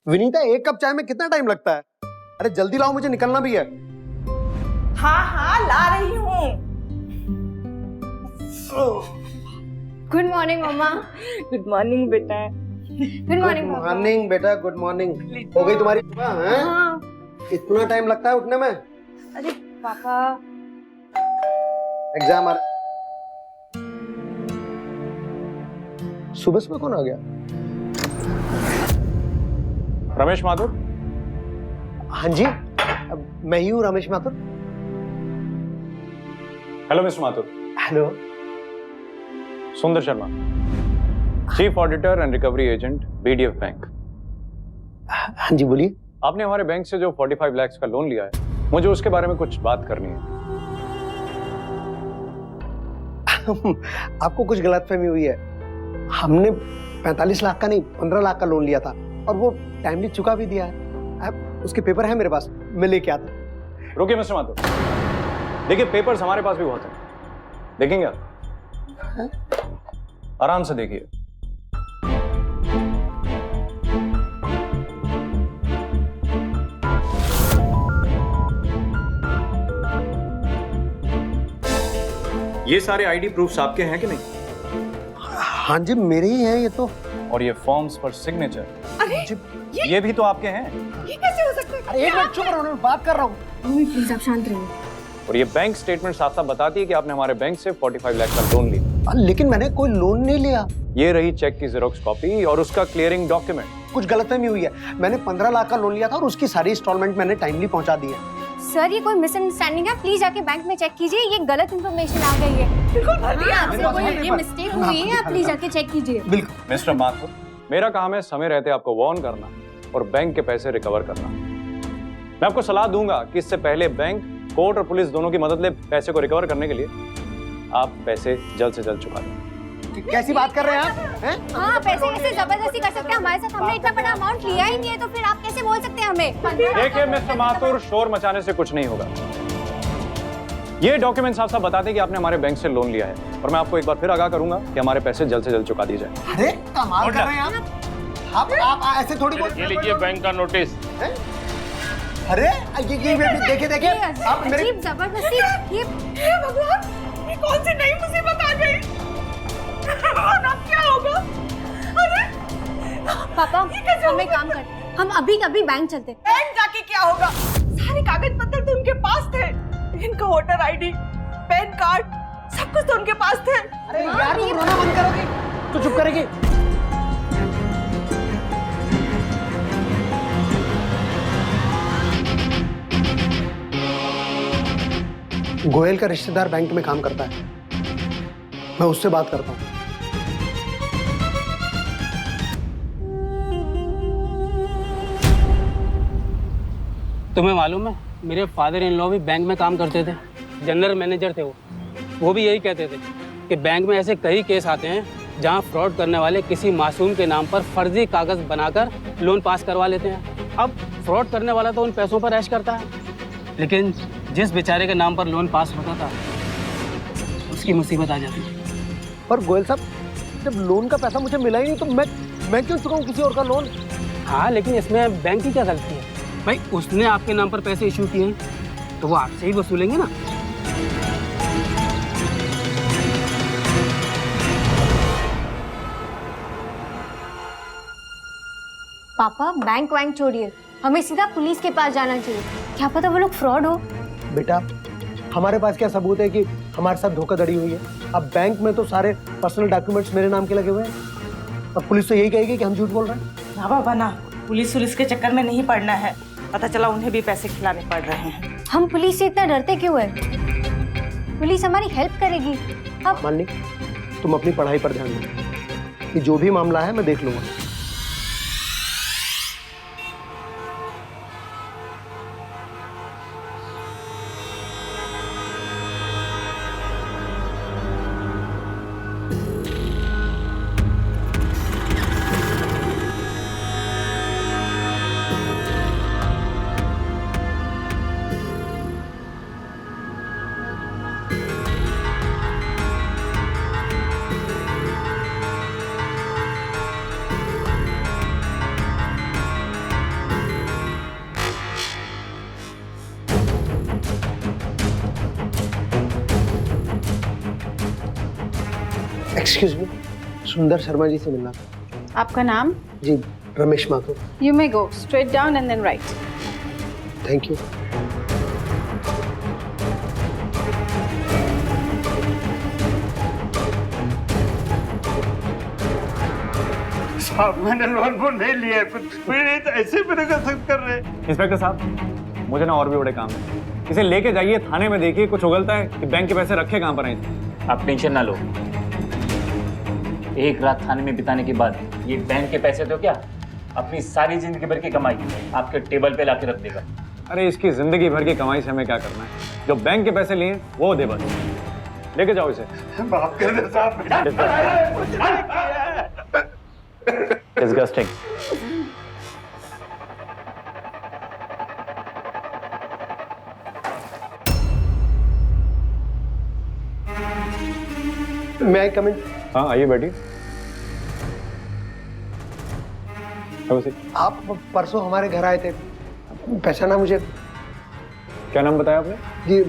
विनीता, एक कप चाय में कितना टाइम लगता है? अरे जल्दी लाओ, मुझे निकलना भी है। हाँ हाँ ला रही हूँ। गुड मॉर्निंग मम्मा। गुड मॉर्निंग बेटा। गुड मॉर्निंग पापा। मॉर्निंग बेटा, गुड मॉर्निंग। हो गई तुम्हारी सुबह? हैं? हाँ। इतना टाइम लगता है उठने में? अरे पापा, एग्जाम आ सुबह सुबह कौन आ गया? रमेश माथुर। हाँ जी, मैं ही हूँ Ramesh Mathur. Hello mister Mathur. Hello. Sundar Sharma, chief auditor and recovery agent, BDF bank. हाँ जी बोलिए। आपने हमारे बैंक से जो 45 लाख का लोन लिया है, मुझे उसके बारे में कुछ बात करनी है। आपको कुछ गलतफहमी हुई है। हमने 45 लाख का नहीं 15 लाख का लोन लिया था और वो टाइमली चुका भी दिया है। अब उसके पेपर है मेरे पास, मैं लेके आता। रुकिए मिस्टर माथुर, देखिए पेपर्स हमारे पास भी बहुत हैं, देखेंगे आप? आराम से देखिए। ये सारे आईडी प्रूफ्स आपके हैं कि नहीं? हाँ जी मेरे ही हैं ये तो। और ये फॉर्म्स पर सिग्नेचर, अरे ये भी तो आपके हैं। ये कैसे हो सकता है? अरे एक मिनट चुप रहो, मैं बात कर रहा हूँ। मम्मी प्लीज आप शांत रहिए। और ये बैंक स्टेटमेंट साफ साफ बताती है कि आपने हमारे बैंक से 45 लाख का लोन लिया। लेकिन मैंने कोई लोन नहीं लिया। ये रही चेक की जेरोक्स कॉपी और उसका क्लियरिंग डॉक्यूमेंट। कुछ गलतफहमी हुई है। मैंने 15 लाख का लोन लिया था और उसकी सारी इंस्टॉलमेंट मैंने टाइमली पहुंचा दी है। सर ये कोई मिसअंडरस्टैंडिंग है, प्लीज जाके बैंक में चेक कीजिए, ये गलत इन्फॉर्मेशन आ गई है। बिल्कुल भर दिया हाँ, आपने। आपसे कोई ये मिस्टेक हुई है, आप प्लीज जाके चेक कीजिए। बिल्कुल। मिस्टर माथुर, मेरा काम है समय रहते आपको वार्न करना और बैंक के पैसे रिकवर करना। मैं आपको सलाह दूंगा कि इससे पहले बैंक, कोर्ट और पुलिस दोनों की मदद ले पैसे को रिकवर करने के लिए आप पैसे जल्द से जल्द चुका दें। कैसी बात कर रहे हैं आप? हैं? हाँ, पैसे कैसे जबरदस्ती कर सकते हैं हमारे साथ? हमने इतना बड़ा अमाउंट लिया ही नहीं है, तो फिर आप कैसे बोल सकते हैं हमें? देखिए मिस्टर माथुर, शोर मचाने से कुछ नहीं होगा। ये डॉक्यूमेंट साफ साफ बताते हैं कि आपने हमारे बैंक से लोन लिया है और मैं आपको एक बार फिर आगाह करूंगा कि हमारे पैसे जल्द से जल्द चुका दिए जाए। अरे कमाल कर रहे हैं आप। आप ऐसे थोड़ी बोल। ये लीजिए बैंक का नोटिस। अरे ये देखिए आप मेरे अजीब जबरदस्ती ये हे भगवान, ये कौन सी नई मुसीबत आ गई? और अब क्या होगा? अरे पापा, ये कैसे हम एक काम करते, हम अभी कभी बैंक चलते। बैंक जाके क्या होगा? सारे कागज पत्र तो उनके पास थे, इनका वोटर आईडी, पैन कार्ड, सब कुछ तो उनके पास थे। अरे यार तुम रोना बंद करोगे तो चुप करेगी? गोयल का रिश्तेदार बैंक में काम करता है, मैं उससे बात करता हूँ। तुम्हें मालूम है, मेरे फादर इन लॉ भी बैंक में काम करते थे, जनरल मैनेजर थे वो भी यही कहते थे कि बैंक में ऐसे कई केस आते हैं जहां फ्रॉड करने वाले किसी मासूम के नाम पर फर्जी कागज बनाकर लोन पास करवा लेते हैं। अब फ्रॉड करने वाला तो उन पैसों पर ऐश करता है, लेकिन जिस बेचारे के नाम पर लोन पास होता था उसकी मुसीबत आ जाती है। पर गोयल साहब, जब लोन का पैसा मुझे मिला ही नहीं तो मैं क्यों चुकाऊं किसी और का लोन? हाँ, लेकिन इसमें बैंक की क्या गलती है भाई? उसने आपके नाम पर पैसे इशू किए हैं तो वो आपसे ही वसूलेंगे ना। पापा बैंक वैंक छोड़िए, हमें सीधा पुलिस के पास जाना चाहिए। क्या पता वो लोग फ्रॉड हो। बेटा, हमारे पास क्या सबूत है कि हमारे साथ धोखाधड़ी हुई है? अब बैंक में तो सारे पर्सनल डॉक्यूमेंट्स मेरे नाम के लगे हुए हैं। अब पुलिस तो यही कहेगी कि हम झूठ बोल रहे हैं। ना बाबा ना, पुलिस के चक्कर में नहीं पड़ना है। पता चला उन्हें भी पैसे खिलाने पड़ रहे हैं। हम पुलिस से इतना डरते क्यों है? पुलिस हमारी हेल्प करेगी। अब माननी, तुम अपनी पढ़ाई पर ध्यान दो, कि जो भी मामला है मैं देख लूंगा। एक्सक्यूज मी, सुंदर शर्मा जी से मिलना था। आपका नाम? जी, Ramesh Mathur. You may go straight down and then right. Thank you. साहब मैंने लोन वोन नहीं लिया है, फिर ऐसे मेरे का सब कर रहे हैं। इंस्पेक्टर साहब, मुझे ना और भी बड़े काम है। इसे लेके जाइए थाने में, देखिए कुछ उगलता है कि बैंक के पैसे रखे कहाँ पर हैं इसे। आप टेंशन ना लो, एक रात थाने में बिताने के बाद ये बैंक के पैसे तो क्या, अपनी सारी जिंदगी भर की कमाई आपके टेबल पे लाके रख देगा। अरे इसकी जिंदगी भर की कमाई से हमें क्या करना है? जो बैंक के पैसे लिए वो दे बस। लेके जाओ इसे। माफ कर दे साहब। डिस्गस्टिंग। मैं आई कम इन? हाँ आइए बैठिए। आप परसों हमारे घर आए थे, पहचाना मुझे? क्या नाम बताया आपने? जी,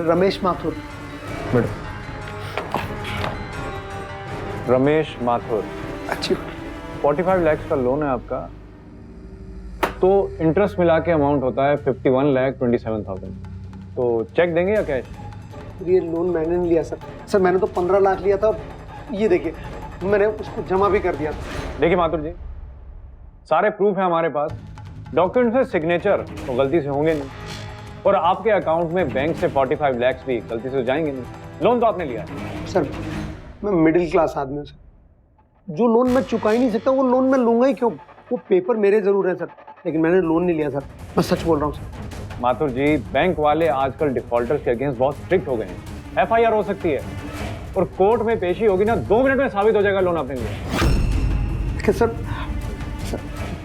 रमेश माथुर। बैठो। रमेश माथुर। अच्छी। 45 लाख का लोन है आपका, तो इंटरेस्ट मिला के अमाउंट होता है 51,27,000। तो चेक देंगे या कैश? ये लोन मैंने नहीं लिया सर। सर मैंने तो 15 लाख लिया था। ये देखिए, मैंने उसको जमा भी कर दिया था। देखिए माथुर जी, सारे प्रूफ है हमारे पास, डॉक्यूमेंट में सिग्नेचर तो गलती से होंगे नहीं, और आपके अकाउंट में बैंक से 45 लाख भी गलती से जाएंगे नहीं। लोन तो आपने लिया है। सर मैं मिडिल क्लास आदमी हूँ सर, जो लोन मैं चुका ही नहीं सकता वो लोन मैं लूंगा ही क्यों? वो पेपर मेरे जरूर है सर, लेकिन मैंने लोन नहीं लिया सर, मैं सच बोल रहा हूँ सर। माथुर जी, बैंक वाले आजकल डिफॉल्टर्स के अगेंस्ट बहुत स्ट्रिक्ट हो गए हैं। FIR हो सकती है और कोर्ट में पेशी होगी ना, 2 मिनट में साबित हो जाएगा लोन आपने लिया। सर,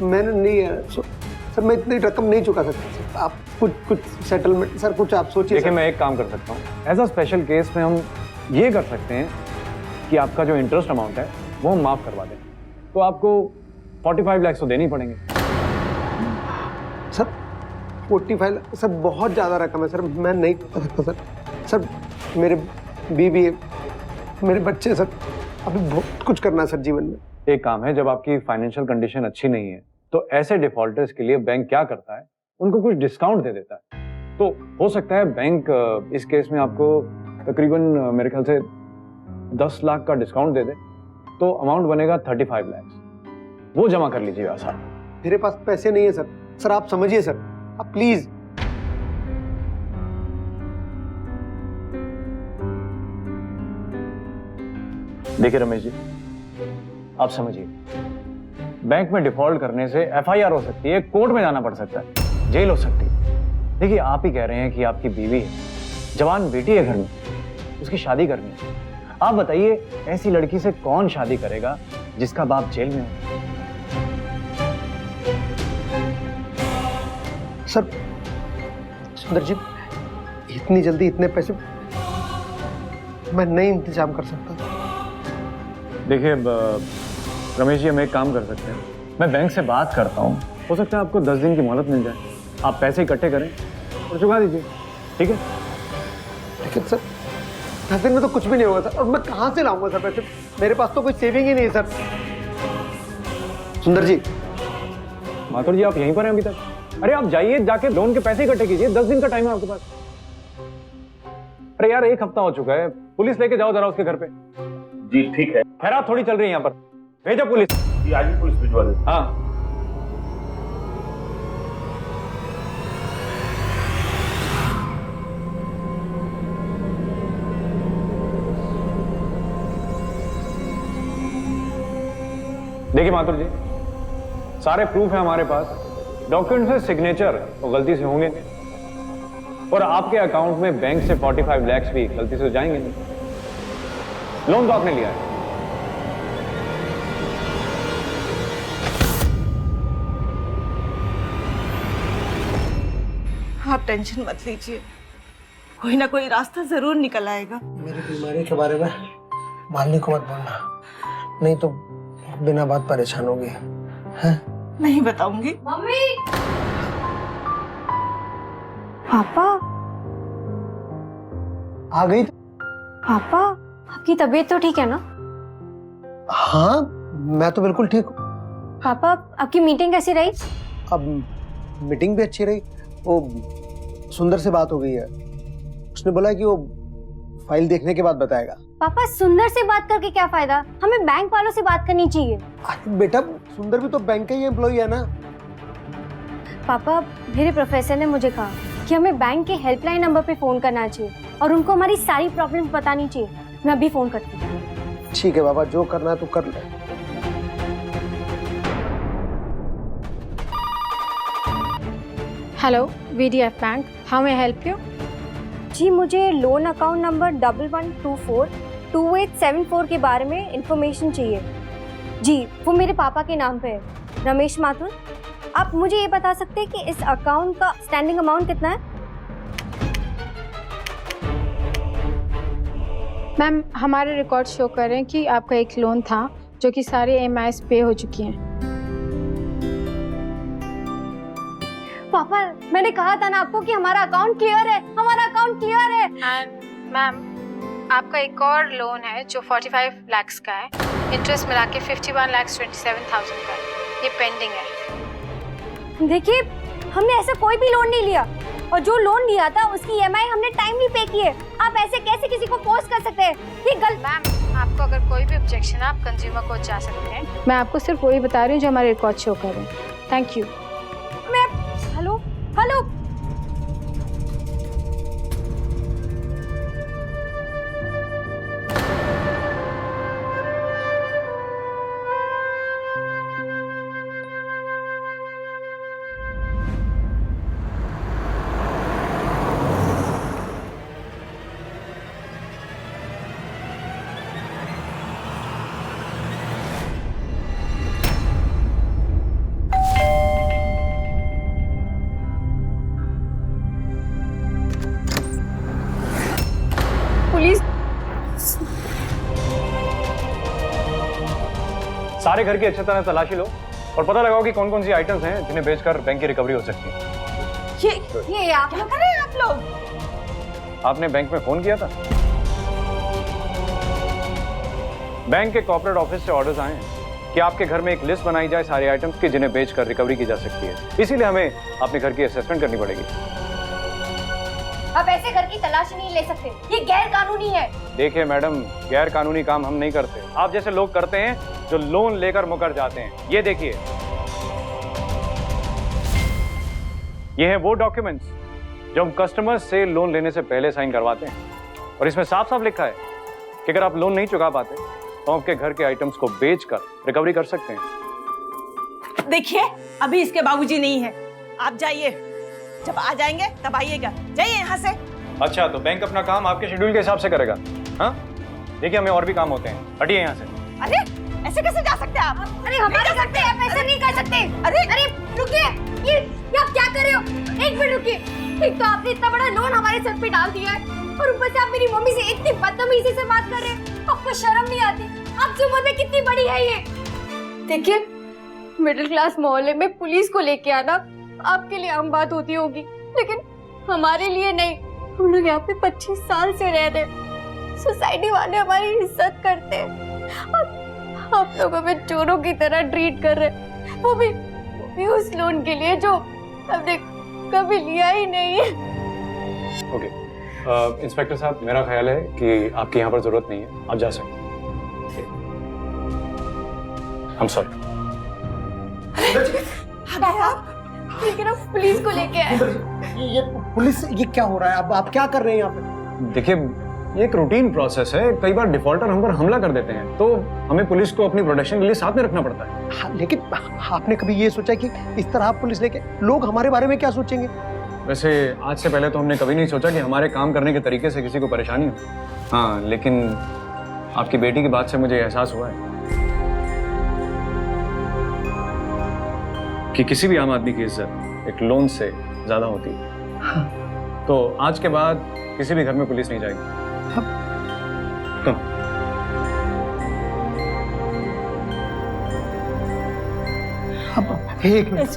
मैंने नहीं, सर मैं इतनी रकम नहीं चुका सकता। आप कुछ सेटलमेंट सर, कुछ आप सोचिए। देखिए मैं एक काम कर सकता हूँ, एज अ स्पेशल केस में हम ये कर सकते हैं कि आपका जो इंटरेस्ट अमाउंट है वो हम माफ करवा दें, तो आपको 45 लाख तो देने ही पड़ेंगे। सर 45 सर बहुत ज़्यादा रकम है सर, मैं नहीं कर सकता सर। सर मेरे बीवी है, मेरे बच्चे सर, अभी बहुत कुछ करना है सर जीवन में। एक काम है, जब आपकी फाइनेंशियल कंडीशन अच्छी नहीं है तो ऐसे डिफॉल्टर्स के लिए बैंक क्या करता है, उनको कुछ डिस्काउंट दे देता है। तो हो सकता है बैंक इस केस में आपको तकरीबन मेरे ख्याल से 10 लाख का डिस्काउंट दे दे, तो अमाउंट बनेगा 35 लाख। वो जमा कर लीजिएगा सर। मेरे पास पैसे नहीं है सर। सर आप समझिए सर, आप प्लीज। देखिए रमेश जी, आप समझिए, बैंक में डिफॉल्ट करने से FIR हो सकती है, कोर्ट में जाना पड़ सकता है, जेल हो सकती है। देखिए आप ही कह रहे हैं कि आपकी बीवी है, जवान बेटी है घर में, उसकी शादी करनी है। आप बताइए ऐसी लड़की से कौन शादी करेगा जिसका बाप जेल में हो? सर सुंदर जी, इतनी जल्दी इतने पैसे मैं नहीं इंतजाम कर सकता। देखिए रमेश जी, हम एक काम कर सकते हैं, मैं बैंक से बात करता हूँ, हो सकता है आपको 10 दिन की मोहलत मिल जाए। आप पैसे इकट्ठे करें और चुका दीजिए, ठीक है? लेकिन सर 10 दिन में तो कुछ भी नहीं होगा सर, और मैं कहाँ से लाऊंगा सर पैसे? मेरे पास तो कोई सेविंग ही नहीं है सर। सुंदर जी। माथुर जी, आप यहीं पर हैं अभी तक? अरे आप जाइए, जाके लोन के पैसे इकट्ठे कीजिए, 10 दिन का टाइम है आपके पास। अरे यार 1 हफ्ता हो चुका है, पुलिस लेके जाओ जरा उसके घर पे। जी ठीक है। खैरात थोड़ी चल रही है यहाँ पर, भेजो पुलिस। जी आज ही पुलिस भिजवा दे। हाँ देखिए माथुर जी, सारे प्रूफ है हमारे पास, डॉक्यूमेंट में सिग्नेचर तो गलती से होंगे नहीं, और आपके अकाउंट में बैंक से 45 लाख भी गलती से जाएंगे नहीं। लोन तो आपने लिया है। आप टेंशन मत लीजिए, कोई ना कोई रास्ता जरूर निकल आएगा। मेरी बीमारी के बारे में मालनी को मत बोलना, नहीं तो बिना बात परेशान होगी। हैं? नहीं बताऊंगी। मम्मी। पापा। आ गई? पापा, आपकी तबीयत तो ठीक है ना? हाँ, मैं तो बिल्कुल ठीक हूँ। पापा आपकी मीटिंग कैसी रही? अब मीटिंग भी अच्छी रही। वो सुंदर से बात हो गई है, उसने बोला कि वो फाइल देखने के बाद बताएगा। पापा सुंदर से बात करके क्या फायदा, हमें बैंक वालों से बात करनी चाहिए। बेटा सुंदर भी तो बैंक का ही एम्प्लॉई है ना। पापा मेरे प्रोफेसर ने मुझे कहा कि हमें बैंक के हेल्पलाइन नंबर पे फोन करना चाहिए और उनको हमारी सारी प्रॉब्लम्स बतानी चाहिए। मैं अभी फोन करती हूँ। ठीक है बाबा, जो करना है तू कर ले। Hello VDF bank, how may I help you? जी मुझे लोन अकाउंट नंबर 11242874 के बारे में इंफॉर्मेशन चाहिए। जी वो मेरे पापा के नाम पे है, रमेश माथुर। आप मुझे ये बता सकते हैं कि इस अकाउंट का स्टैंडिंग अमाउंट कितना है? मैम हमारे रिकॉर्ड शो कर रहे हैं कि आपका एक लोन था जो कि सारे EMIs पे हो चुकी हैं। पापा मैंने कहा था ना आपको कि हमारा अकाउंट क्लियर है, हमारा अकाउंट क्लियर है। एंड मैम आपका एक और लोन है जो 45 लाख का है, इंटरेस्ट मिला के 51,27,000 का है, ये पेंडिंग है। देखिए हमने ऐसा कोई भी लोन नहीं लिया और जो लोन लिया था उसकी EMI हमने टाइमली पे की है। आप ऐसे कैसे किसी को फोर्स कर सकते हैं? ये गलत। मैम आपको अगर कोई भी ऑब्जेक्शन है आप कंज्यूमर कोर्ट जा सकते हैं। मैं आपको सिर्फ वही बता रही हूँ जो हमारे रिकॉर्ड शो कर रहे हैं। Thank you. मैं हेलो हेलो पुलिस। सारे घर की अच्छी तरह तलाशी लो और पता लगाओ कि कौन कौन सी आइटम्स हैं जिन्हें बेचकर बैंक की रिकवरी हो सकती है। ये आप क्या कर रहे हैं आप लोग? आपने बैंक में फोन किया था? बैंक के कॉर्पोरेट ऑफिस से ऑर्डर्स आए हैं कि आपके घर में एक लिस्ट बनाई जाए सारे आइटम्स की जिन्हें बेचकर रिकवरी की जा सकती है। इसीलिए हमें अपने घर की असेसमेंट करनी पड़ेगी। आप ऐसे घर की तलाशी नहीं ले सकते, ये गैर कानूनी है। देखिए मैडम, गैर कानूनी काम हम नहीं करते, आप जैसे लोग करते हैं जो लोन लेकर मुकर जाते हैं। ये देखिए, ये हैं वो डॉक्यूमेंट्स जो हम कस्टमर्स से लोन लेने से पहले साइन करवाते हैं और इसमें साफ साफ लिखा है कि अगर आप लोन नहीं चुका पाते तो आपके घर के आइटम्स को बेचकर रिकवरी कर सकते हैं। देखिए अभी इसके बाबूजी नहीं है, आप जाइए, जब आ जाएंगे तब आइएगा। जाइए यहाँ से। अच्छा, तो बैंक अपना काम आपके शेड्यूल के हिसाब से करेगा? हाँ, देखिए हमें और भी काम होते हैं, हटिए यहाँ से। अरे ऐसे कैसे जा सकते हैं आप? अरे हमारे घर पे आप ऐसा नहीं कर सकते। अरे रुकिए, ये आप क्या कर रहे हो? एक मिनट रुकिए। एक तो आपने इतना बड़ा लोन हमारे सर पे डाल दिया है और ऊपर से आप मेरी मम्मी से इतनी बदतमीजी से बात कर रहे हैं। आपको शर्म नहीं आती? आपकी उम्र में कितनी बड़ी है ये? देखिए मिडिल क्लास मोहल्ले में पुलिस को लेके आना आपके लिए आम बात होती होगी, लेकिन हमारे लिए नहीं। हम लोग यहाँ पे 25 साल से रह रहे, सोसाइटी वाले हमारी इज्जत करते हैं। आप लोग हमें चोरों की तरह ट्रीट कर रहे, वो भी उस लोन के लिए जो हमने कभी लिया ही नहीं है। ओके, इंस्पेक्टर साहब, मेरा ख्याल है कि आपकी यहाँ पर जरूरत नहीं है, आप जा सकते हैं। I'm sorry। लेकिन अब पुलिस को लेके आए। ये पुलिस, ये क्या हो रहा है? अब आप क्या कर रहे हैं यहाँ पे? देखिए, ये एक रूटीन प्रोसेस है। कई बार डिफॉल्टर हम पर हमला कर देते हैं तो हमें पुलिस को अपनी प्रोटेक्शन के लिए साथ में रखना पड़ता है। हाँ, लेकिन आपने कभी ये सोचा कि इस तरह आप पुलिस लेके लोग हमारे बारे में क्या सोचेंगे? वैसे आज से पहले तो हमने कभी नहीं सोचा कि हमारे काम करने के तरीके से किसी को परेशानी हो। हाँ, लेकिन आपकी बेटी की बात से मुझे एहसास हुआ है कि किसी भी आम आदमी की इज्जत एक लोन से ज्यादा होती है। हाँ। तो आज के बाद किसी भी घर में पुलिस नहीं जाएगी। एक मिनट।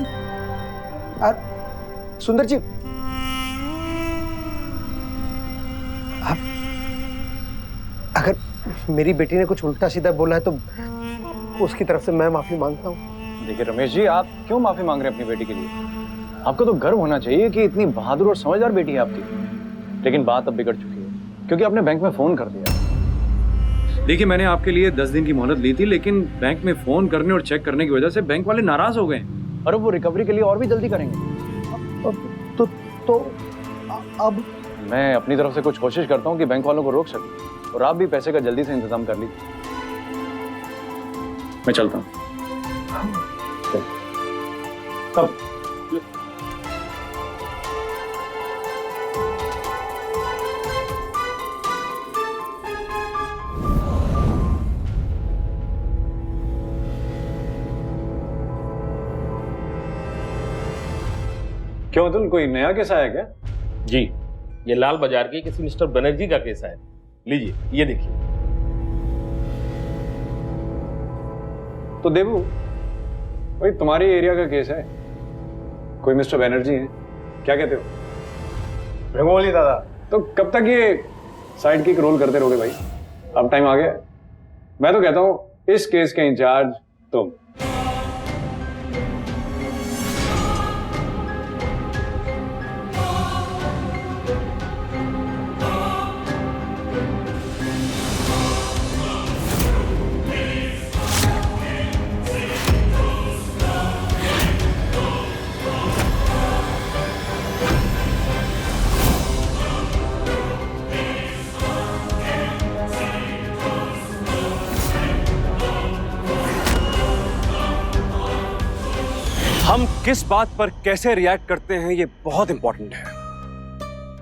सुंदर जी, आप अगर मेरी बेटी ने कुछ उल्टा सीधा बोला है तो उसकी तरफ से मैं माफी मांगता हूँ। देखिए रमेश जी, आप क्यों माफी मांग रहे हैं अपनी बेटी के लिए? आपको तो गर्व होना चाहिए कि इतनी बहादुर और समझदार बेटी है आपकी। लेकिन बात अब बिगड़ चुकी है क्योंकि आपने बैंक में फोन कर दिया। देखिए, मैंने आपके लिए 10 दिन की मोहलत ली थी, लेकिन बैंक में फोन करने और चेक करने की वजह से बैंक वाले नाराज हो गए और अब वो रिकवरी के लिए और भी जल्दी करेंगे। तो अब मैं अपनी तरफ से कुछ कोशिश करता हूँ कि बैंक वालों को रोक सकूं और आप भी पैसे का जल्दी से इंतजाम कर लीजिए। मैं चलता हूँ। कब? क्यों अतुल, कोई नया केस आया क्या? जी, ये लाल बाजार के किसी मिस्टर बनर्जी का केस है। लीजिए, ये देखिए। तो देबू, भाई तुम्हारे एरिया का केस है, कोई मिस्टर बनर्जी है, क्या कहते हो? रंगोली दादा। तो कब तक ये साइड किक रोल करते रहोगे भाई? अब टाइम आ गया। मैं तो कहता हूं इस केस के इंचार्ज तुम। हम किस बात पर कैसे रिएक्ट करते हैं ये बहुत इंपॉर्टेंट है।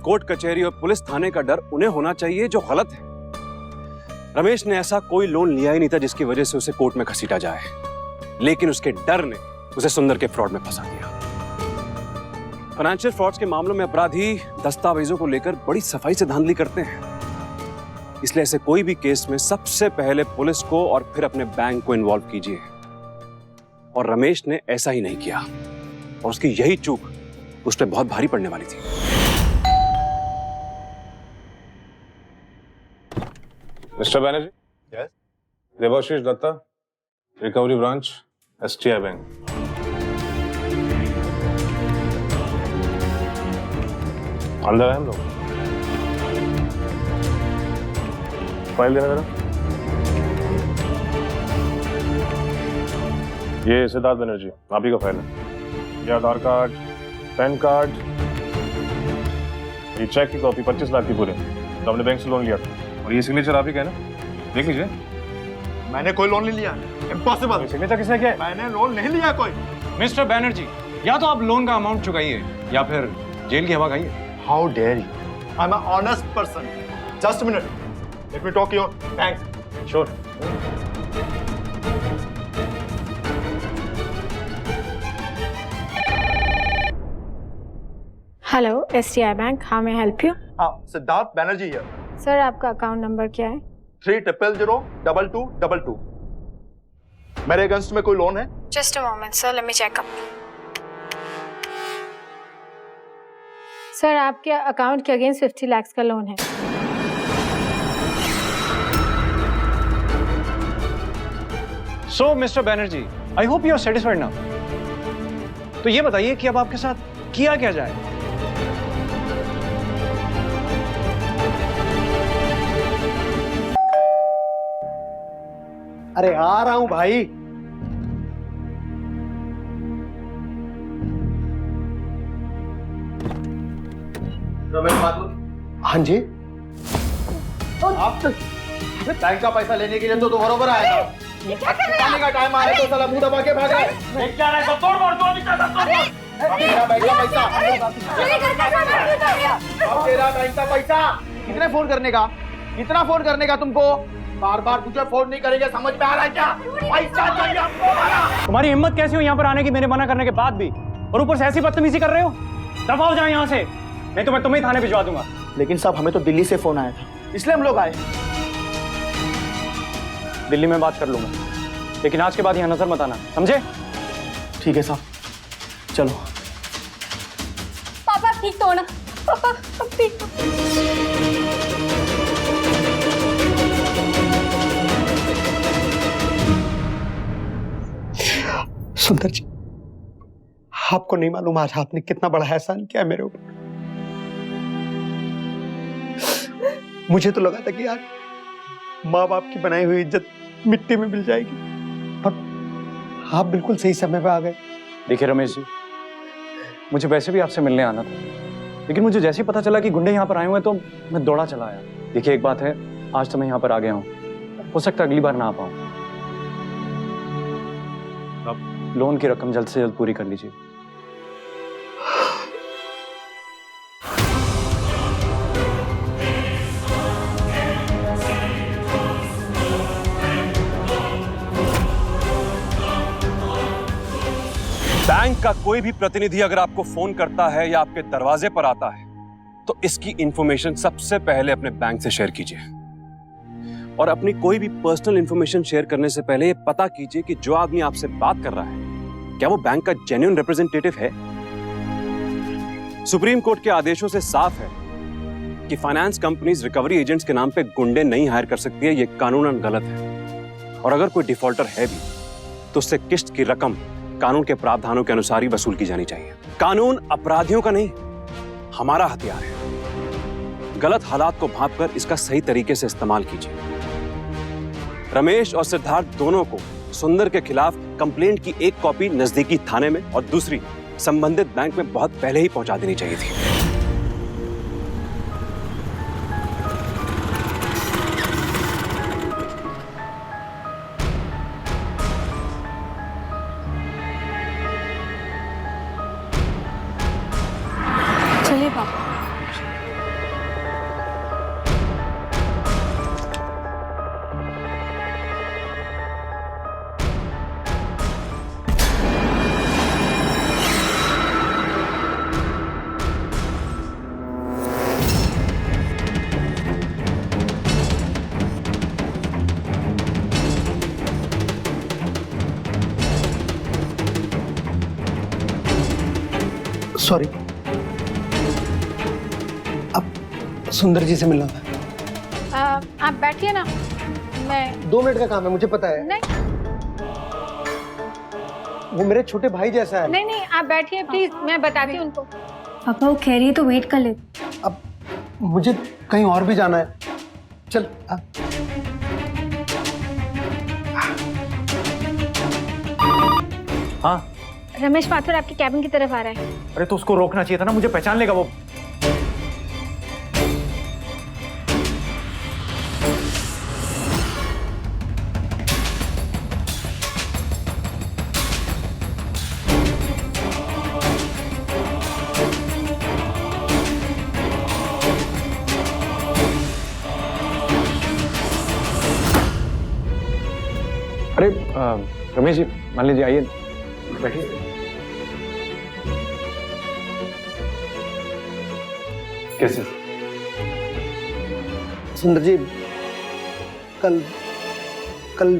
कोर्ट कचहरी और पुलिस थाने का डर उन्हें होना चाहिए जो गलत है। रमेश ने ऐसा कोई लोन लिया ही नहीं था जिसकी वजह से उसे कोर्ट में घसीटा जाए, लेकिन उसके डर ने उसे सुंदर के फ्रॉड में फंसा दिया। फाइनेंशियल फ्रॉड्स के मामलों में अपराधी दस्तावेजों को लेकर बड़ी सफाई से धांधली करते हैं, इसलिए ऐसे कोई भी केस में सबसे पहले पुलिस को और फिर अपने बैंक को इन्वॉल्व कीजिए। और रमेश ने ऐसा ही नहीं किया और उसकी यही चूक उस पर बहुत भारी पड़ने वाली थी। Mister Banerjee. Yes. Debashish Dutta, recovery branch, STI bank. अंदर है हम लोग। फाइल देना जरा। ये सिद्धार्थ बनर्जी, आप ही का फाइल है। ये आधार कार्ड, पैन कार्ड, ये चेक की कॉपी 25 लाख की पूरे, तो हमने बैंक से लोन लिया था। और ये सिग्नेचर आप ही का है ना, देख लीजिए। मैंने कोई लोन नहीं लिया, इम्पॉसिबल। सिग्नेचर किसने किया है? मैंने लोन नहीं लिया कोई। मिस्टर बनर्जी, या तो आप लोन का अमाउंट चुकाइए या फिर जेल की हवा खाइए। How dare you? I am a honest person. Just a minute, let me talk your bank. Sure. Hello, STI bank, how may help you? हाँ, सिद्धार्थ बनर्जी हियर। सर, आपका अकाउंट नंबर क्या है? 3000222। मेरे अगेंस्ट में कोई लोन है? Just a moment sir, let me check up. Sir, आपके account के अगेंस्ट 50 लाख का लोन है। So mister Banerjee, I hope you are satisfied now. तो ये बताइए कि अब आपके साथ किया क्या जाए? अरे आ रहा हूं भाई। रमेश माथुर। हाँ जी। आप बैंक का पैसा लेने के लिए तो बरोबर आया था। ये क्या कर रहे खाने का टाइम आ रहा है तो साला मुंह दबा के भाग रहा है। क्या रहा है? सब तोड़ फोड़ दो, निकल सब तोड़ फोड़। मेरा बैंक का पैसा। मेरे घर का सामान क्यों तोड़ दिया? अब तेरा बैंक का पैसा। कितने फोन करने का? कितना फोन करने का तुमको? बार बार तुझे फोन नहीं करेंगे, समझ में आ रहा है क्या? पैसा चाहिए हमको हमारा। तुम्हारी हिम्मत कैसी हो यहाँ पर आने की मेरे मना करने के बाद भी, और ऊपर से ऐसी बदतमीजी कर रहे हो? दफा हो जाओ यहाँ से, नहीं तो मैं तुम्हें थाने भिजवा दूंगा। लेकिन साहब, हमें तो दिल्ली से फोन आया था, इसलिए हम लोग आए। दिल्ली में बात कर लूंगा, लेकिन आज के बाद यहाँ नजर मत आना, समझे? ठीक है साहब, चलो। पापा ठीक तो हो ना? पापा अब ठीक हो? सुंदर जी, आपको नहीं मालूम आज आपने कितना बड़ा एहसान किया मेरे ऊपर। मुझे तो लगा था कि आज माँ बाप की बनाई हुई इज्जत मिट्टी में मिल जाएगी, पर आप बिल्कुल सही समय पे आ गए। देखिए रमेश जी, मुझे वैसे भी आपसे मिलने आना था, लेकिन मुझे जैसे ही पता चला कि गुंडे यहाँ पर आए हुए हैं तो मैं दौड़ा चला आया। देखिए एक बात है, आज तो मैं यहाँ पर आ गया हूँ, हो सकता है अगली बार ना आ पाऊँ। आप लोन की रकम जल्द से जल्द पूरी कर लीजिए। बैंक का कोई भी प्रतिनिधि अगर आपको फोन करता है या आपके दरवाजे पर आता है तो इसकी इंफॉर्मेशन सबसे पहले अपने बैंक से शेयर कीजिए। और अपनी कोई भी पर्सनल इंफॉर्मेशन शेयर करने से पहले ये पता कीजिए कि जो आदमी आपसे बात कर रहा है क्या वो बैंक का जेन्युइन रिप्रेजेंटेटिव है। सुप्रीम कोर्ट के आदेशों से साफ है कि फाइनेंस कंपनीज रिकवरी एजेंट्स के नाम पे गुंडे नहीं हायर कर सकती है, ये कानूनन गलत है। और अगर कोई डिफॉल्टर है भी तो उससे किस्त की रकम कानून के प्रावधानों के अनुसार ही वसूल की जानी चाहिए। कानून अपराधियों का नहीं, हमारा हथियार है। गलत हालात को भांपकर इसका सही तरीके से इस्तेमाल कीजिए। रमेश और सिद्धार्थ दोनों को सुंदर के खिलाफ कंप्लेंट की एक कॉपी नजदीकी थाने में और दूसरी संबंधित बैंक में बहुत पहले ही पहुंचा देनी चाहिए थी। चलिए पापा। सॉरी, अब सुंदर जी से मिलना था। आप बैठिए ना, मैं 2 मिनट का काम है, मुझे पता है। नहीं वो मेरे छोटे भाई जैसा है। नहीं नहीं, आप बैठिए प्लीज, मैं बताती हूँ उनको। पापा वो कह रही है तो वेट कर ले। अब मुझे कहीं और भी जाना है। चल हाँ रमेश माथुर आपकी कैबिन की तरफ आ रहा है। अरे तो उसको रोकना चाहिए था ना, मुझे पहचान लेगा वो। अरे रमेश जी, मान लीजिए, आइए बैठिए। कैसे? सुंदर जी, कल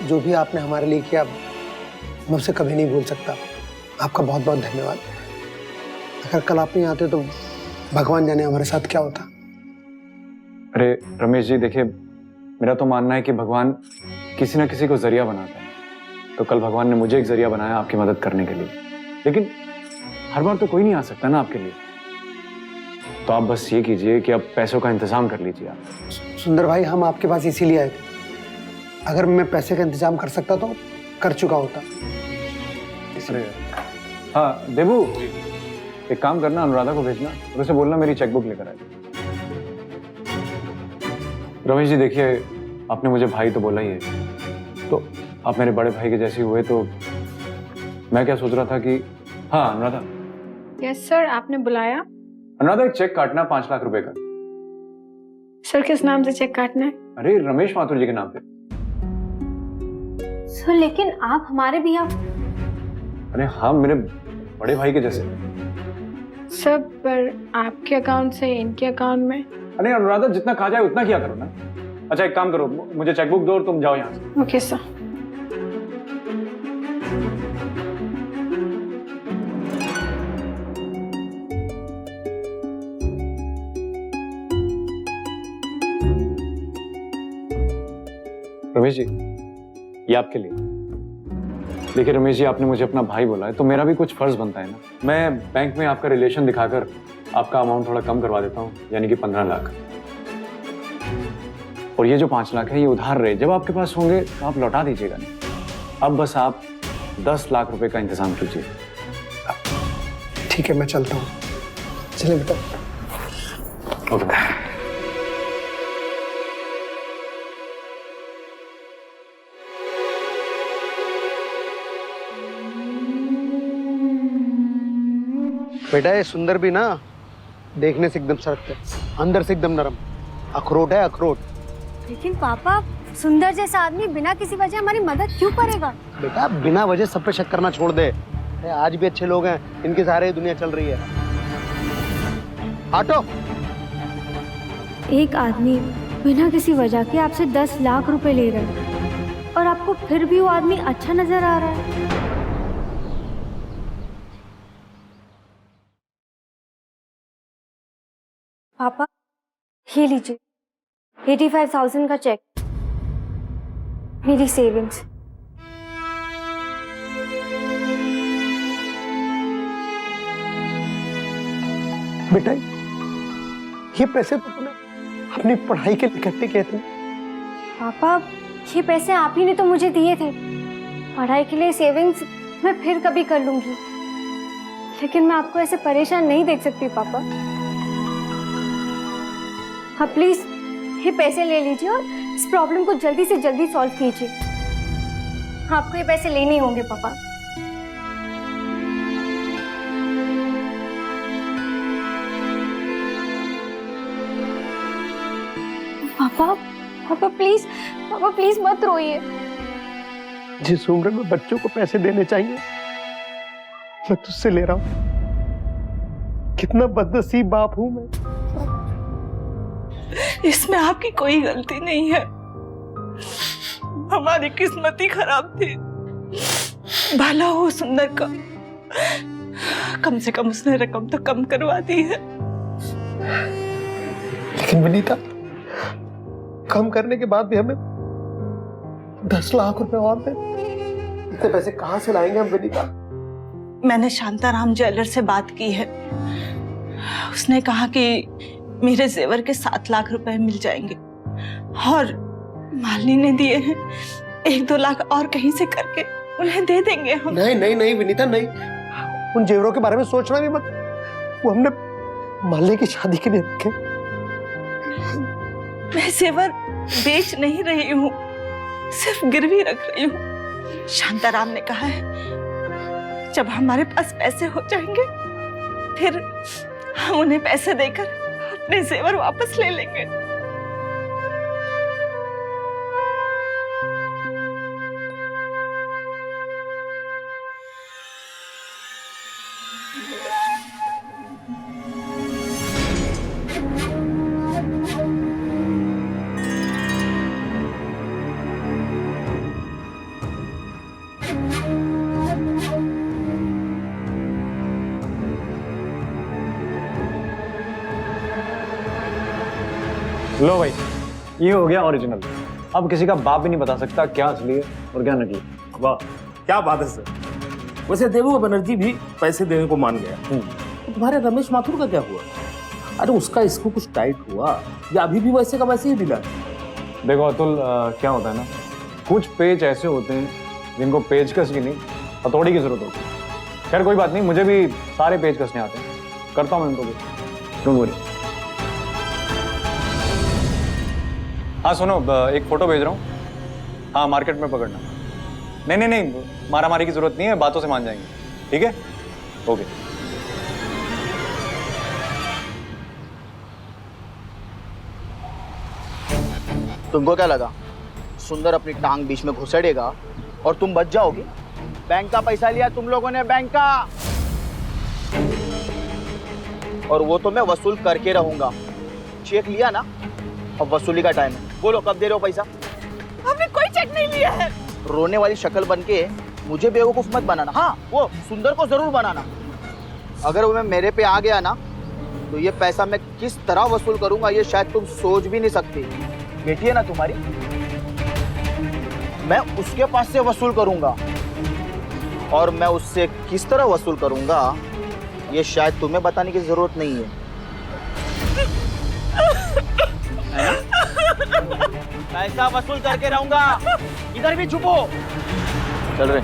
जो भी आपने हमारे लिए किया मैं उसे कभी नहीं भूल सकता। आपका बहुत बहुत धन्यवाद। अगर कल आप नहीं आते तो भगवान जाने हमारे साथ क्या होता। अरे रमेश जी, देखिए मेरा तो मानना है कि भगवान किसी ना किसी को जरिया बनाता है, तो कल भगवान ने मुझे एक जरिया बनाया आपकी मदद करने के लिए। लेकिन हर बार तो कोई नहीं आ सकता ना आपके लिए, तो आप बस ये कीजिए कि अब पैसों का इंतजाम कर लीजिए आप। सुंदर भाई, हम आपके पास इसीलिए आए थे। अगर मैं पैसे का इंतजाम कर सकता तो कर चुका होता। हाँ देबू, एक काम करना, अनुराधा को भेजना और उसे बोलना मेरी चेकबुक लेकर आए। रमेश जी देखिए, आपने मुझे भाई तो बोला ही है, तो आप मेरे बड़े भाई के जैसे हुए, तो मैं क्या सोच रहा था कि हाँ अनुराधा। यस सर, आपने बुलाया? अनुराधा, एक चेक काटना 5 लाख रुपए का। सर किस नाम से चेक काटना है? अरे रमेश माथुर जी के नाम पे। सर लेकिन आप हमारे भैया। अरे हाँ, मेरे बड़े भाई के जैसे। सब पर आपके अकाउंट से इनके अकाउंट में। अरे अनुराधा, जितना खा जाए उतना किया करो ना। अच्छा एक काम करो, मुझे चेकबुक दो और तुम जाओ यहाँ से। Okay sir. रमेश जी, ये आपके लिए देखिए रमेश जी, आपने मुझे अपना भाई बोला है तो मेरा भी कुछ फर्ज बनता है ना। मैं बैंक में आपका रिलेशन दिखाकर आपका अमाउंट थोड़ा कम करवा देता हूँ, यानी कि 15 लाख। और ये जो 5 लाख है ये उधार रहे, जब आपके पास होंगे तो आप लौटा दीजिएगा नहीं। अब बस आप 10 लाख रुपए का इंतजाम कीजिए। ठीक है, मैं चलता हूँ। चलिए बेटा। ओके। बेटा ये सुंदर भी ना देखने से एकदम सख्त है, अंदर से एकदम नरम। अखरोट है, अखरोट। लेकिन पापा, सुंदर जैसा आदमी बिना किसी वजह हमारी मदद क्यों करेगा? बेटा बिना वजह सब पे शक करना छोड़ दे। अरे आज भी अच्छे लोग हैं, इनके सहारे ही दुनिया चल रही है। ऑटो। एक आदमी बिना किसी वजह के आपसे 10 लाख रुपए ले रहा है और आपको फिर भी वो आदमी अच्छा नजर आ रहा है। पापा, ये लीजिए 85,000 का चेक, मेरी सेविंग्स। बेटा ये पैसे तो तूने अपनी पढ़ाई के लिए इकट्ठे किए थे। पापा, ये पैसे आप ही ने तो मुझे दिए थे। पढ़ाई के लिए सेविंग्स मैं फिर कभी कर लूंगी, लेकिन मैं आपको ऐसे परेशान नहीं देख सकती पापा। हाँ प्लीज ये पैसे ले लीजिए और इस प्रॉब्लम को जल्दी से जल्दी सॉल्व कीजिए। आपको ये पैसे लेने होंगे पापा। पापा, पापा प्लीज मत रोइए। जिस उम्र में बच्चों को पैसे देने चाहिए मैं तुझसे ले रहा हूं। कितना बदनसीब बाप हूं मैं। इसमें आपकी कोई गलती नहीं है, हमारी किस्मत ही खराब थी। भला हो सुंदर का, कम से कम उसने रकम तो कम करवा दी है। लेकिन विनीता, कम करने के बाद भी हमें 10 लाख रुपए और दे। इतने पैसे कहां से लाएंगे हम विनीता? मैंने शांताराम ज्वेलर से बात की है, उसने कहा कि मेरे जेवर के 7 लाख रुपए मिल जाएंगे और मालिनी ने दिए हैं 1-2 लाख और कहीं से करके उन्हें दे देंगे हम। नहीं विनीता, नहीं। उन जेवरों के बारे में सोचना भी मत, वो हमने मालिनी की शादी के लिए रखे। मैं जेवर बेच नहीं रही हूँ, सिर्फ गिरवी रख रही हूँ। शांताराम ने कहा है जब हमारे पास पैसे हो जाएंगे फिर हम उन्हें पैसे देकर अपने जेवर वापस ले लेंगे। लो भाई, ये हो गया ओरिजिनल। अब किसी का बाप भी नहीं बता सकता क्या असली है और क्या नकली। वाह क्या बात है सर। वैसे देवू बनर्जी भी पैसे देने को मान गया। तुम्हारे रमेश माथुर का क्या हुआ? अरे उसका इसको कुछ टाइट हुआ या अभी भी वैसे का वैसे ही मिला? देखो अतुल, क्या होता है ना, कुछ पेज ऐसे होते हैं जिनको पेचकस की नहीं हथौड़ी की जरूरत होती है। खैर कोई बात नहीं, मुझे भी सारे पेज कसने आते हैं, करता हूँ मैं उनको भी। Don't worry. हाँ सुनो, एक फोटो भेज रहा हूँ। हाँ मार्केट में पकड़ना। नहीं, मारा मारी की जरूरत नहीं है, बातों से मान जाएंगे। ठीक है, ओके। तुमको क्या लगा सुंदर अपनी टांग बीच में घुसेड़ेगा और तुम बच जाओगे? बैंक का पैसा लिया तुम लोगों ने, बैंक का, और वो तो मैं वसूल करके रहूंगा। चेक लिया ना, अब वसूली का टाइम है। बोलो कब दे रहे हो पैसा? हमने कोई चेक नहीं लिया है। रोने वाली शक्ल बन के मुझे बेवकूफ मत बनाना। हाँ वो सुंदर को जरूर बनाना। अगर वो मेरे पे आ गया ना तो ये पैसा मैं किस तरह वसूल करूंगा ये शायद तुम सोच भी नहीं सकती। बेटी है ना तुम्हारी, मैं उसके पास से वसूल करूंगा। और मैं उससे किस तरह वसूल करूंगा ये शायद तुम्हें बताने की जरूरत नहीं है ना? पैसा वसूल करके रहूंगा। इधर भी छुपो। चल रहे।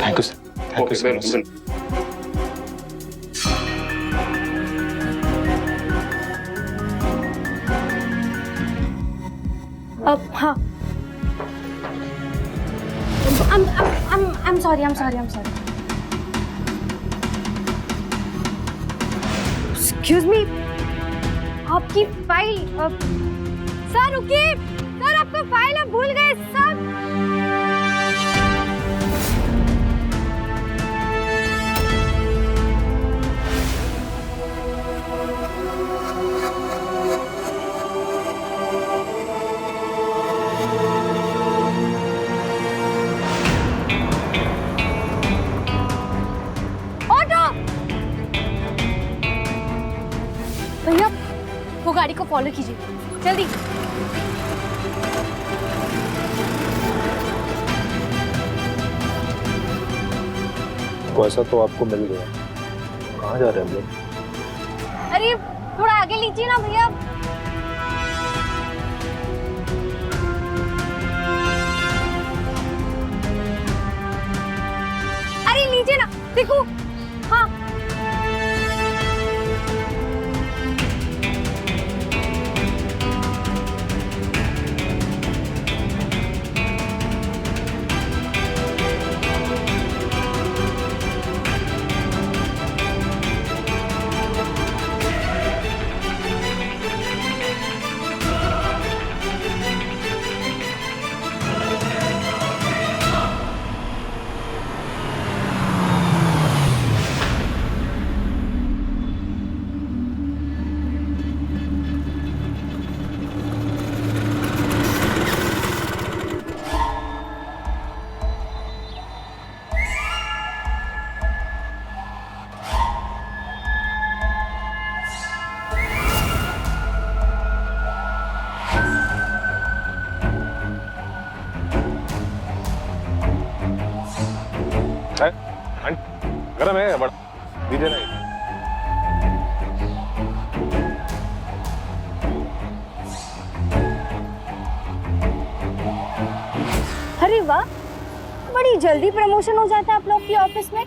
Thank you sir, thank you so much. हाँ। I'm sorry. Excuse me. आपकी फाइल सर रुकिए। सर आपका फाइल आप भूल गए सर। भैया वो गाड़ी को फॉलो कीजिए जल्दी। पैसा तो आपको मिल गया, कहाँ जा रहे हैं हम लोग? अरे थोड़ा आगे लीजिए ना भैया। अरे लीजिए ना, देखो। हाँ गरम है बड़ा, दीजिए ना। अरे वाह, बड़ी जल्दी प्रमोशन हो जाता है आप लोग की ऑफिस में।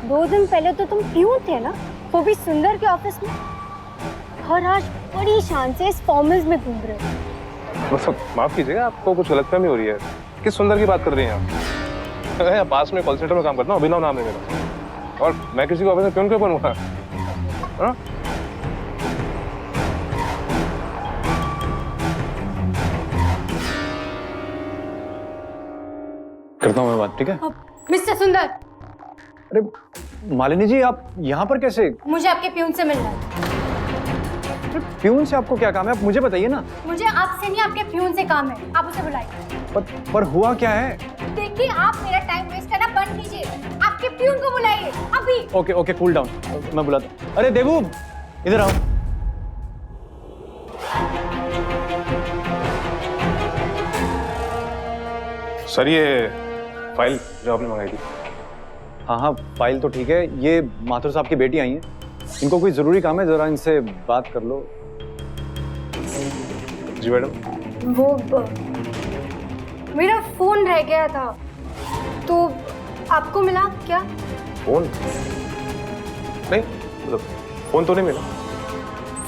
2 दिन पहले तो तुम प्यून थे ना, वो भी सुंदर के ऑफिस में, और आज बड़ी शान से इस फॉर्मल्स में घूम रहे हो। मतलब माफ कीजिएगा, आपको कुछ गलतफहमी हो रही है। किस सुंदर की बात कर रही हैं आप? मैं पास में कॉल सेंटर में काम करता हूँ, अभिनव नाम है मेरा, और मैं किसी को ऑफिस में प्यून क्यों बनूंगा? हाँ? करता हूँ मैं बात, ठीक है? मिस्टर सुंदर। अरे मालिनी जी, आप यहाँ पर कैसे? मुझे आपके प्यून से मिलना है। प्यून से आपको क्या काम है, आप मुझे बताइए ना। मुझे आपसे नहीं, आपके प्यून से काम है, आप उसे बुलाइए। पर हुआ क्या है? देखिए, आप मेरा टाइम वेस्ट करना बंद कीजिए, आपके प्यून को बुलाइए अभी। ओके कूल डाउन, मैं बुलाता हूँ। अरे देवू, इधर आओ। सर ये फाइल जो आपने मंगाई थी। हाँ, फाइल तो ठीक है। ये माथुर साहब की बेटी आई हैं, इनको कोई जरूरी काम है, जरा इनसे बात कर लो। जी मैडम। वो मेरा फोन रह गया था, तो आपको मिला क्या? फोन नहीं, मतलब फोन तो नहीं मिला।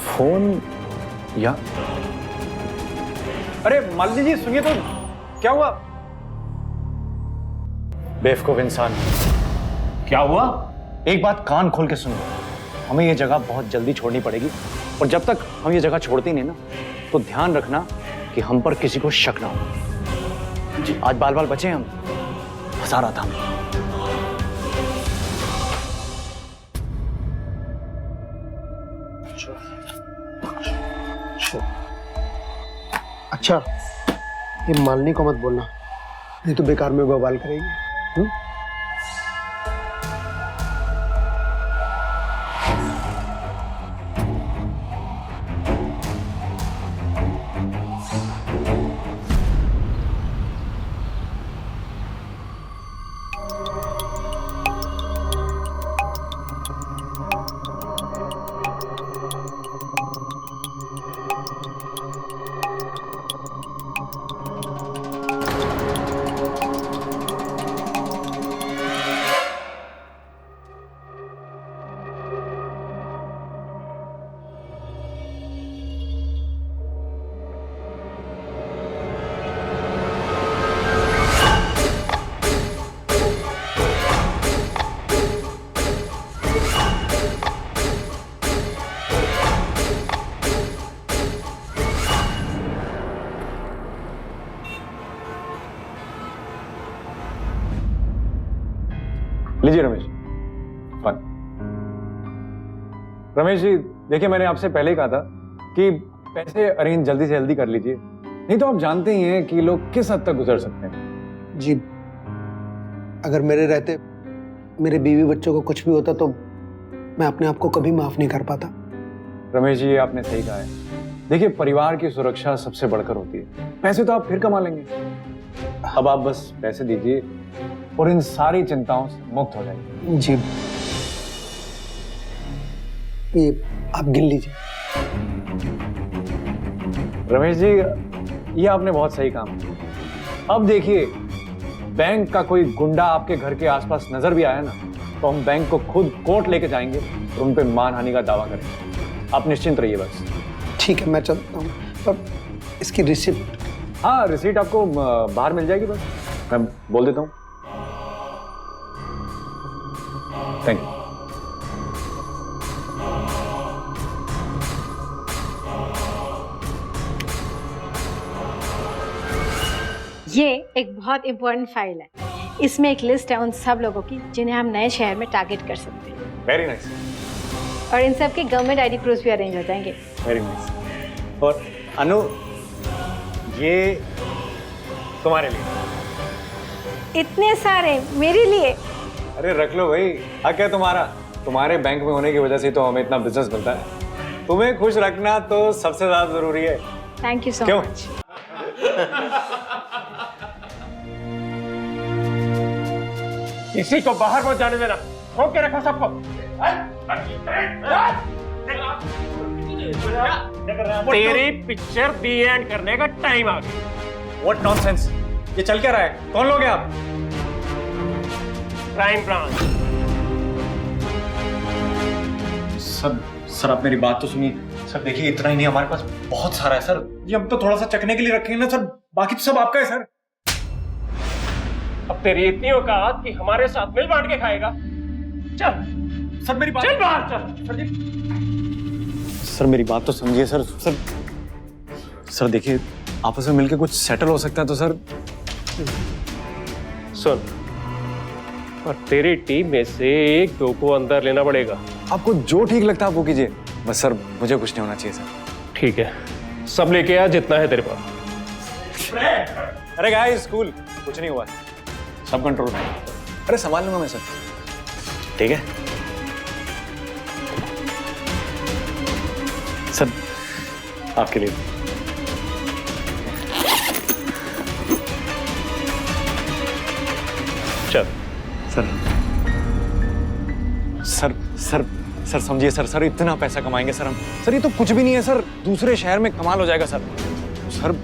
फोन या अरे मालिनी जी सुनिए तो, क्या हुआ? बेवकूफ इंसान, क्या हुआ? एक बात कान खोल के सुन लो, हमें ये जगह बहुत जल्दी छोड़नी पड़ेगी, और जब तक हम ये जगह छोड़ते नहीं ना, तो ध्यान रखना कि हम पर किसी को शक ना हो। आज बाल बाल बचे हम, फंसा रहा था हमें। अच्छा, ये मालिनी को मत बोलना, नहीं तो बेकार में बवाल करेगी। लीजिए रमेश, फन। रमेश जी देखिए, मैंने आपसे पहले ही कहा था कि पैसे अरेंज जल्दी से जल्दी कर लीजिए, नहीं तो आप जानते ही हैं कि लोग किस हद तक गुजर सकते हैं। जी, अगर मेरे रहते मेरे बीवी बच्चों को कुछ भी होता तो मैं अपने आप को कभी माफ नहीं कर पाता। रमेश जी, ये आपने सही कहा है। देखिए, परिवार की सुरक्षा सबसे बढ़कर होती है। पैसे तो आप फिर कमा लेंगे, अब आप बस पैसे दीजिए और इन सारी चिंताओं से मुक्त हो जाइए। जी, ये आप गिन लीजिए। रमेश जी, ये आपने बहुत सही काम किया। अब देखिए, बैंक का कोई गुंडा आपके घर के आसपास नजर भी आया ना, तो हम बैंक को खुद कोर्ट लेके जाएंगे और उन पे मानहानि का दावा करेंगे। आप निश्चिंत रहिए बस। ठीक है, मैं चलता हूँ। पर इसकी रिसिप्ट? हाँ, रिसीट आपको बाहर मिल जाएगी, बस मैं बोल देता हूँ। Thank you. ये एक बहुत इंपॉर्टेंट फाइल है। इसमें एक लिस्ट है उन सब लोगों की जिन्हें हम नए शहर में टारगेट कर सकते हैं। Very nice. और इन सब के गवर्नमेंट आईडी प्रूफ भी अरेंज हो जाएंगे। Very nice. और अनु, ये तुम्हारे लिए। इतने सारे मेरे लिए? अरे रख लो भाई, हक है तुम्हारा। तुम्हारे बैंक में होने की वजह से तो हमें इतना बिजनेस मिलता है। तुम्हें खुश रखना तो सबसे ज्यादा जरूरी है। थैंक यू सो क्यों? मच। किसी को बाहर मत जाने देना, रोक के रखो सबको। तेरी पिक्चर दी एंड करने का टाइम आ गया। व्हाट नॉनसेंस, ये चल क्या रहा है? कौन लोग हैं आप? Crime branch. सर आप मेरी बात तो सुनिए। सर देखिए, इतना ही नहीं, हमारे पास बहुत सारा है सर। ये हम तो थोड़ा सा चखने के लिए रखेंगे ना सर, बाकी तो सब आपका है सर। अब तेरी इतनी औकात कि हमारे साथ मिल बांट के खाएगा। चल सर मेरी बात, चल बाहर चल। सर मेरी बात तो समझिए सर। सर देखिए, आपस में मिलके कुछ सेटल हो सकता है तो सर। सुन, और तेरी टीम में से एक दो को अंदर लेना पड़ेगा। आपको जो ठीक लगता है आप वो कीजिए, बस सर मुझे कुछ नहीं होना चाहिए सर। ठीक है, सब लेके आ जितना है तेरे पास। अरे गाइस, स्कूल कुछ नहीं हुआ, सब कंट्रोल में। अरे संभाल लूंगा मैं सर, ठीक है सर, आपके लिए। चल सर सर सर सर समझिए सर, इतना पैसा कमाएंगे सर हम। सर ये तो कुछ भी नहीं है सर, दूसरे शहर में कमाल हो जाएगा सर। सर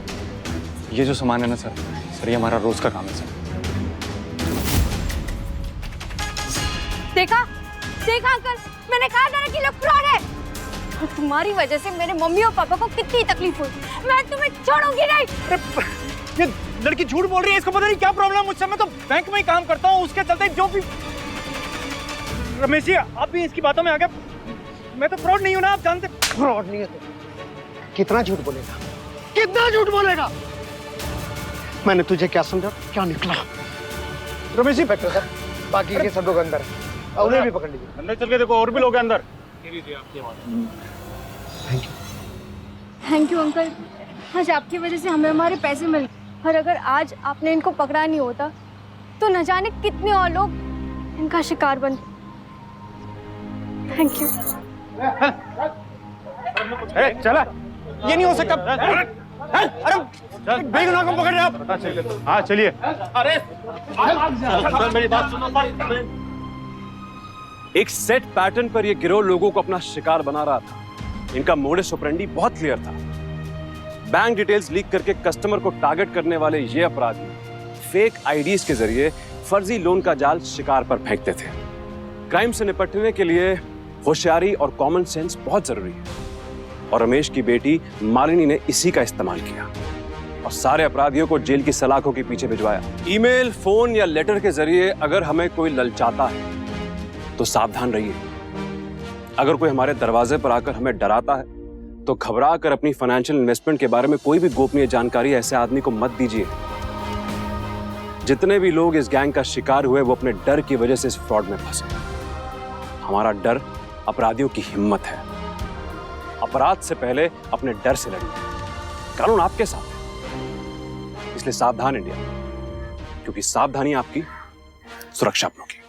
ये जो सामान है ना सर ये हमारा रोज का काम है सर। देखा अंकल, मैंने कहा था ना कि लोग फ्रॉड है। और तुम्हारी वजह से मेरे मम्मी और पापा को कितनी तकलीफ हुई। मैं तुम्हें छोड़ूंगी नहीं। ये लड़की झूठ बोल रही है, इसको पता नहीं क्या प्रॉब्लम। मुझसे, मैं तो बैंक में ही काम करता हूँ, उसके चलते जो भी। रमेश जी, आप भी इसकी बातों में आ गए। मैं तो फ्रॉड नहीं हूँ ना, आप जानते। फ्रॉड नहीं है तो कितना झूठ बोलेगा, कितना झूठ बोलेगा? मैंने तुझे क्या समझा, क्या निकला? रमेश जी बैठो सर, बाकी के सब लोग अंदर हैं, उन्हें भी पकड़ लीजिए। अंदर चल के देखो, और भी लोग हैं अंदर। थैंक यू अंकल, आज आपकी वजह से हमें हमारे पैसे मिल गए। और अगर आज आपने इनको पकड़ा नहीं होता तो न जाने कितने और लोग इनका शिकार बनते। Thank you. चला, ये नहीं हो सकता। अरे बेगुनाह को पकड़ रहे आप। हाँ चलिए। अरे मेरी बात सुनो। एक सेट पैटर्न पर यह गिरोह लोगों को अपना शिकार बना रहा था। इनका मोडस ऑपरेंडी बहुत क्लियर था। बैंक डिटेल्स लीक करके कस्टमर को टारगेट करने वाले ये अपराधी फेक आईडीज के जरिए फर्जी लोन का जाल शिकार पर फेंकते थे। क्राइम से निपटने के लिए होशियारी और कॉमन सेंस बहुत जरूरी है, और रमेश की बेटी मालिनी ने इसी का इस्तेमाल किया और सारे अपराधियों को जेल की सलाखों के पीछे भिजवाया। ईमेल, फोन या लेटर के जरिए अगर हमें कोई ललचाता है तो सावधान रहिए। अगर कोई हमारे दरवाजे पर आकर हमें डराता है तो घबरा कर अपनी फाइनेंशियल इन्वेस्टमेंट के बारे में कोई भी गोपनीय जानकारी ऐसे आदमी को मत दीजिए। जितने भी लोग इस गैंग का शिकार हुए वो अपने डर की वजह से इस फ्रॉड में फंसे। हमारा डर अपराधियों की हिम्मत है। अपराध से पहले अपने डर से लड़िए। कानून आपके साथ है, इसलिए सावधान इंडिया, क्योंकि सावधानी आपकी सुरक्षा आपकी।